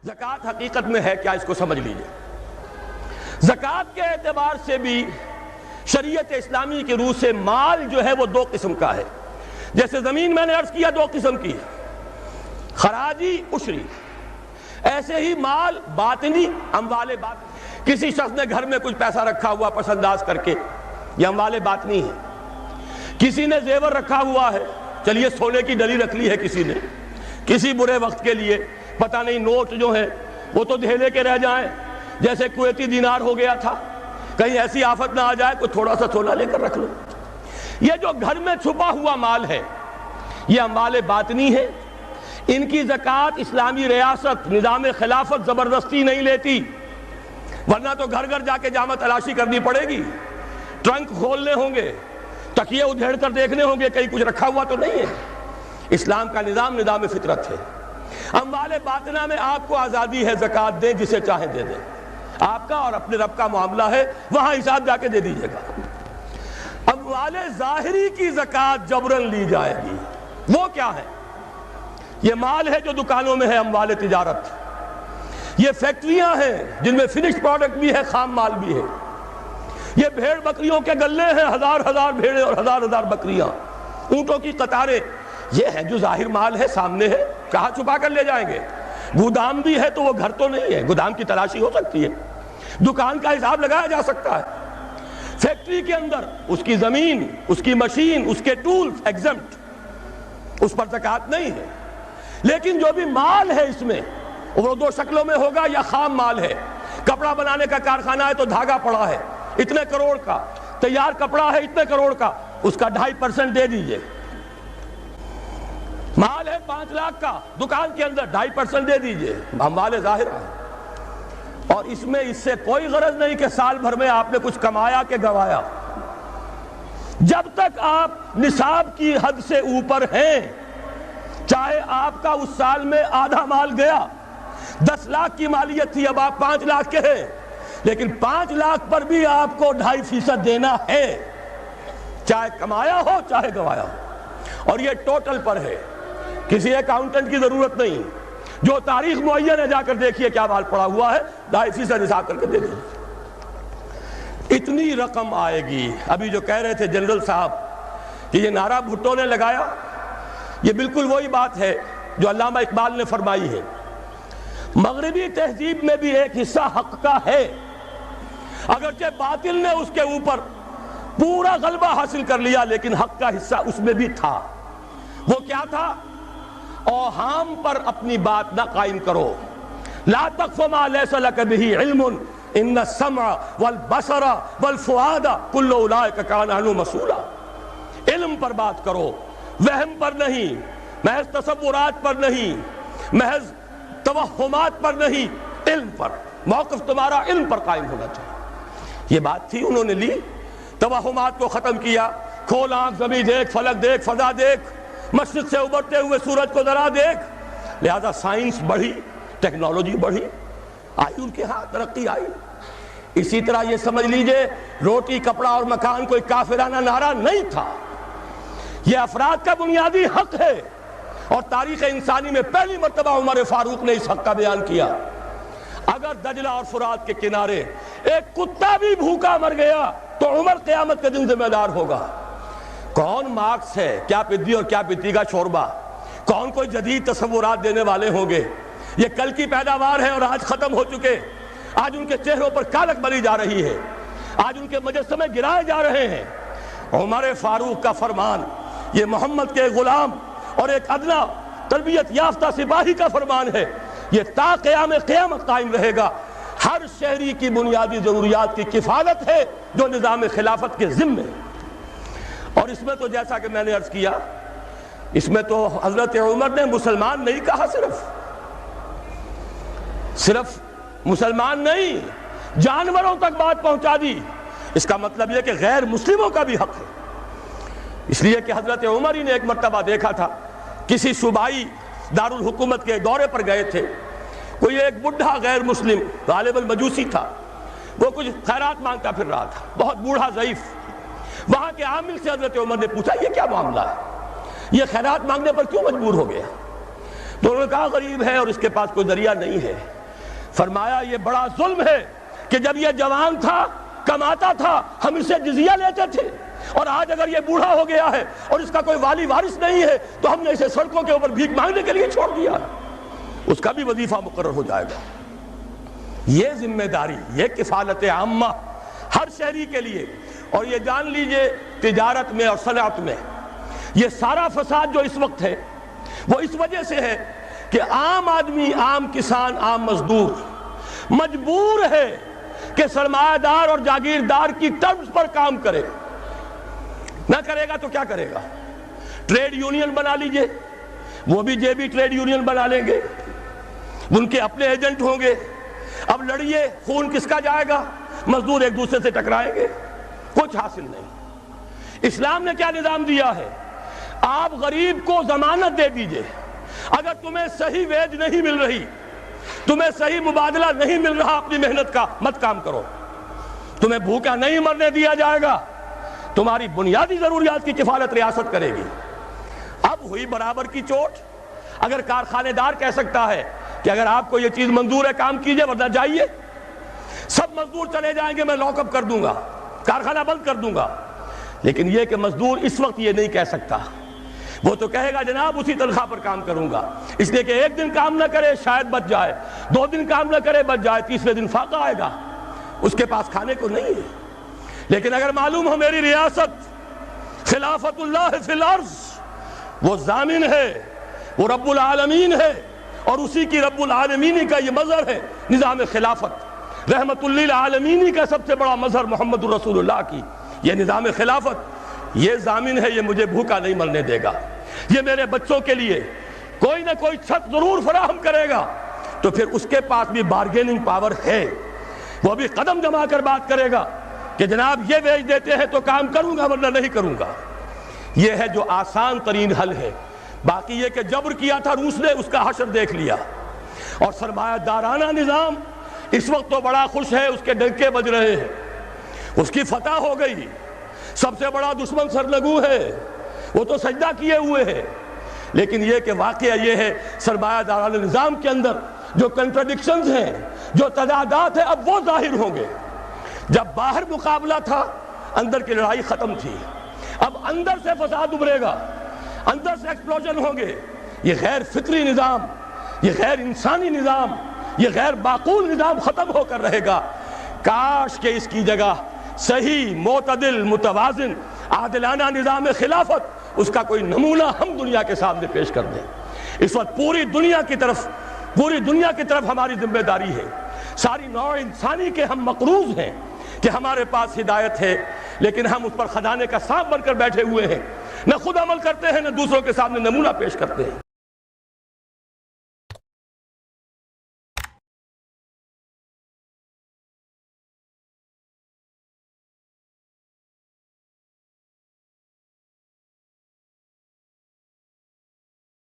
زکوٰۃ حقیقت میں ہے کیا، اس کو سمجھ لیجئے۔ زکوٰۃ کے اعتبار سے بھی شریعت اسلامی کی روح سے مال جو ہے وہ دو قسم کا ہے۔ جیسے زمین میں نے عرض کیا دو قسم کی ہے، خراجی عشری، ایسے ہی مال باطنی، اموال باطنی۔ کسی شخص نے گھر میں کچھ پیسہ رکھا ہوا پس انداز کر کے، یہ اموال باطنی ہے۔ کسی نے زیور رکھا ہوا ہے، چلیے سونے کی ڈلی رکھ لی ہے کسی نے، کسی برے وقت کے لیے، پتہ نہیں نوٹ جو ہیں وہ تو دھیلے کے رہ جائیں، جیسے کویتی دینار ہو گیا تھا، کہیں ایسی آفت نہ آ جائے کوئی تھوڑا سا سونا لے کر رکھ لو۔ یہ جو گھر میں چھپا ہوا مال ہے یہ اموال باطنی ہے، ان کی زکوٰۃ اسلامی ریاست نظام خلافت زبردستی نہیں لیتی، ورنہ تو گھر گھر جا کے جامع تلاشی کرنی پڑے گی، ٹرنک کھولنے ہوں گے، تکیے ادھیڑ کر دیکھنے ہوں گے کہیں کچھ رکھا ہوا تو نہیں ہے۔ اسلام کا نظام فطرت ہے۔ اموال باطنہ میں آپ کو آزادی ہے، زکوٰۃ دیں جسے چاہیں دے دیں، آپ کا اور اپنے رب کا معاملہ ہے، وہاں حساب جا کے دے دیجئے گا۔ اموال ظاہری کی زکوٰۃ جبراً لی جائے گی۔ وہ کیا ہے؟ یہ مال ہے جو دکانوں میں ہے، اموال تجارت، یہ فیکٹریاں ہیں جن میں فنش پروڈکٹ بھی ہے، خام مال بھی ہے، یہ بھیڑ بکریوں کے گلے ہیں، ہزار ہزار بھیڑیں اور ہزار ہزار بکریاں، اونٹوں کی قطاریں، یہ ہے جو ظاہر مال ہے، سامنے ہے، کہاں چھپا کر لے جائیں گے؟ گودام بھی ہے تو وہ گھر تو نہیں ہے، گودام کی تلاشی ہو سکتی ہے، دکان کا حساب لگایا جا سکتا ہے۔ فیکٹری کے اندر اس کی زمین، اس کی مشین، اس کے ٹولز ایگزمپٹ، اس پر زکوٰۃ نہیں ہے۔ لیکن جو بھی مال ہے اس میں وہ دو شکلوں میں ہوگا، یا خام مال ہے، کپڑا بنانے کا کارخانہ ہے تو دھاگا پڑا ہے اتنے کروڑ کا، تیار کپڑا ہے اتنے کروڑ کا، اس کا 2.5% دے دیجئے۔ مال ہے 5 لاکھ کا دکان کے اندر، 2.5% دے دیجئے، اموال ظاہرہ ہے۔ اور اس میں اس سے کوئی غرض نہیں کہ سال بھر میں آپ نے کچھ کمایا کہ گوایا، جب تک آپ نصاب کی حد سے اوپر ہیں، چاہے آپ کا اس سال میں آدھا مال گیا، 10 لاکھ کی مالیت تھی، اب آپ 5 لاکھ کے ہیں، لیکن 5 لاکھ پر بھی آپ کو 2.5% دینا ہے، چاہے کمایا ہو چاہے گوایا ہو۔ اور یہ ٹوٹل پر ہے، کسی اکاؤنٹنٹ کی ضرورت نہیں، جو تاریخ معین ہے جا کر دیکھیے کیا مال پڑا ہوا ہے، 2.5% حساب کر کے دے دیجیے۔ اتنی رقم آئے گی۔ ابھی جو کہہ رہے تھے جنرل صاحب کہ یہ نعرہ بھٹو نے لگایا، یہ بالکل وہی بات ہے جو علامہ اقبال نے فرمائی ہے، مغربی تہذیب میں بھی ایک حصہ حق کا ہے، اگرچہ باطل نے اس کے اوپر پورا غلبہ حاصل کر لیا، لیکن حق کا حصہ اس میں بھی تھا۔ وہ کیا تھا؟ اوہام پر اپنی بات نہ قائم کرو، لا تقف ما لیس لک بہ علم ان السمع والبصر والفؤاد کل اولئک کان عنہ مسئولا۔ علم پر بات کرو، وہم پر نہیں، محض تصورات پر نہیں، محض توہمات پر نہیں، علم پر، موقف تمہارا علم پر قائم ہونا چاہیے۔ یہ بات تھی، انہوں نے لی، توہمات کو ختم کیا، کھول آنکھ، زمین دیکھ، فلک دیکھ، فضا دیکھ، مشرق سے ابھرتے ہوئے سورج کو ذرا دیکھ۔ لہذا سائنس بڑھی، ٹیکنالوجی بڑھی، آئی ان کے ہاں ترقی آئی۔ اسی طرح یہ سمجھ لیجئے روٹی، کپڑا اور مکان کوئی کافرانہ نعرہ نہیں تھا، یہ افراد کا بنیادی حق ہے، اور تاریخ انسانی میں پہلی مرتبہ عمر فاروق نے اس حق کا بیان کیا۔ اگر دجلہ اور فرات کے کنارے ایک کتا بھی بھوکا مر گیا تو عمر قیامت کے دن ذمہ دار ہوگا۔ کون مارکس ہے، کیا پدی اور کیا پتی کا شوربہ، کون کوئی جدید تصورات دینے والے ہوں گے؟ یہ کل کی پیداوار ہے اور آج ختم ہو چکے، آج ان کے چہروں پر کالک بلی جا رہی ہے، آج ان کے مجسمے گرائے جا رہے ہیں۔ عمر فاروق کا فرمان، یہ محمد کے غلام اور ایک ادنا تربیت یافتہ سپاہی کا فرمان ہے، یہ تا قیامت قائم رہے گا۔ ہر شہری کی بنیادی ضروریات کی کفالت ہے جو نظام خلافت کے ذمہ ہے۔ اور اس میں تو جیسا کہ میں نے عرض کیا، اس میں تو حضرت عمر نے مسلمان نہیں کہا، صرف مسلمان نہیں، جانوروں تک بات پہنچا دی۔ اس کا مطلب یہ کہ غیر مسلموں کا بھی حق ہے، اس لیے کہ حضرت عمر ہی نے ایک مرتبہ دیکھا تھا، کسی صوبائی دارالحکومت کے دورے پر گئے تھے، کوئی ایک بڈھا غیر مسلم غالباً مجوسی تھا، وہ کچھ خیرات مانگتا پھر رہا تھا، بہت بوڑھا ضعیف۔ وہاں کے عامل سے حضرت عمر نے پوچھا یہ کیا معاملہ ہے، یہ خیرات مانگنے پر کیوں مجبور ہو گیا؟ تو انہوں نے کہا غریب ہے اور اس کے پاس کوئی ذریعہ نہیں ہے۔ فرمایا یہ بڑا ظلم ہے کہ جب یہ جوان تھا، کماتا تھا، ہم اسے جزیہ لیتے تھے، اور آج اگر یہ بوڑھا ہو گیا ہے اور اس کا کوئی والی وارث نہیں ہے تو ہم نے اسے سڑکوں کے اوپر بھیک مانگنے کے لیے چھوڑ دیا، اس کا بھی وظیفہ مقرر ہو جائے گا۔ یہ ذمہ داری، یہ کفالت عامہ ہر شہری کے لیے۔ اور یہ جان لیجئے تجارت میں اور صنعت میں یہ سارا فساد جو اس وقت ہے وہ اس وجہ سے ہے کہ عام آدمی، عام کسان، عام مزدور مجبور ہے کہ سرمایہ دار اور جاگیردار کی ٹرمز پر کام کرے۔ نہ کرے گا تو کیا کرے گا؟ ٹریڈ یونین بنا لیجئے، وہ بھی جیبی ٹریڈ یونین بنا لیں گے، ان کے اپنے ایجنٹ ہوں گے۔ اب لڑیے، خون کس کا جائے گا؟ مزدور ایک دوسرے سے ٹکرائیں گے، کچھ حاصل نہیں۔ اسلام نے کیا نظام دیا ہے؟ آپ غریب کو ضمانت دے دیجئے، اگر تمہیں صحیح ویج نہیں مل رہی، تمہیں صحیح مبادلہ نہیں مل رہا اپنی محنت کا، مت کام کرو، تمہیں بھوکا نہیں مرنے دیا جائے گا، تمہاری بنیادی ضروریات کی کفالت ریاست کرے گی۔ اب ہوئی برابر کی چوٹ۔ اگر کارخانے دار کہہ سکتا ہے کہ اگر آپ کو یہ چیز منظور ہے کام کیجئے ورنہ جائیے، سب مزدور چلے جائیں گے، میں لاک اپ کر دوں گا، کارخانہ بند کر دوں گا، لیکن یہ کہ مزدور اس وقت یہ نہیں کہہ سکتا، وہ تو کہے گا جناب اسی تنخواہ پر کام کروں گا، اس لیے کہ ایک دن کام نہ کرے شاید بچ جائے، 2 دن کام نہ کرے بچ جائے، تیسرے دن فاقہ آئے گا، اس کے پاس کھانے کو نہیں ہے۔ لیکن اگر معلوم ہو میری ریاست خلافت اللہ فی الارض، وہ ضامن ہے، وہ رب العالمین ہے، اور اسی کی رب العالمینی کا یہ مظہر ہے نظام خلافت، رحمت للعالمینی کا سب سے بڑا مظہر محمد رسول اللہ کی یہ نظام خلافت، یہ ضامن ہے، یہ مجھے بھوکا نہیں مرنے دے گا، یہ میرے بچوں کے لیے کوئی نہ کوئی چھت ضرور فراہم کرے گا، تو پھر اس کے پاس بھی بارگیننگ پاور ہے، وہ بھی قدم جما کر بات کرے گا کہ جناب یہ ویج دیتے ہیں تو کام کروں گا ورنہ نہیں کروں گا۔ یہ ہے جو آسان ترین حل ہے۔ باقی یہ کہ جبر کیا تھا روس نے، اس کا حشر دیکھ لیا، اور سرمایہ دارانہ نظام اس وقت تو بڑا خوش ہے، اس کے ڈنکے بج رہے ہیں، اس کی فتح ہو گئی، سب سے بڑا دشمن سرنگوں ہے، وہ تو سجدہ کیے ہوئے ہے۔ لیکن یہ کہ واقعہ یہ ہے سرمایہ دارانہ نظام کے اندر جو کنٹرڈکشنز ہیں، جو تضادات ہیں، اب وہ ظاہر ہوں گے۔ جب باہر مقابلہ تھا، اندر کی لڑائی ختم تھی، اب اندر سے فساد ابھرے گا، اندر سے ایکسپلوژن ہوں گے۔ یہ غیر فطری نظام، یہ غیر انسانی نظام، یہ غیر معقول نظام ختم ہو کر رہے گا۔ کاش کہ اس کی جگہ صحیح، معتدل، متوازن، عادلانہ نظام خلافت، اس کا کوئی نمونہ ہم دنیا کے سامنے پیش کر دیں۔ اس وقت پوری دنیا کی طرف ہماری ذمہ داری ہے، ساری نوع انسانی کے ہم مقروض ہیں کہ ہمارے پاس ہدایت ہے، لیکن ہم اس پر خزانے کا سانپ بن کر بیٹھے ہوئے ہیں، نہ خود عمل کرتے ہیں نہ دوسروں کے سامنے نمونہ پیش کرتے ہیں۔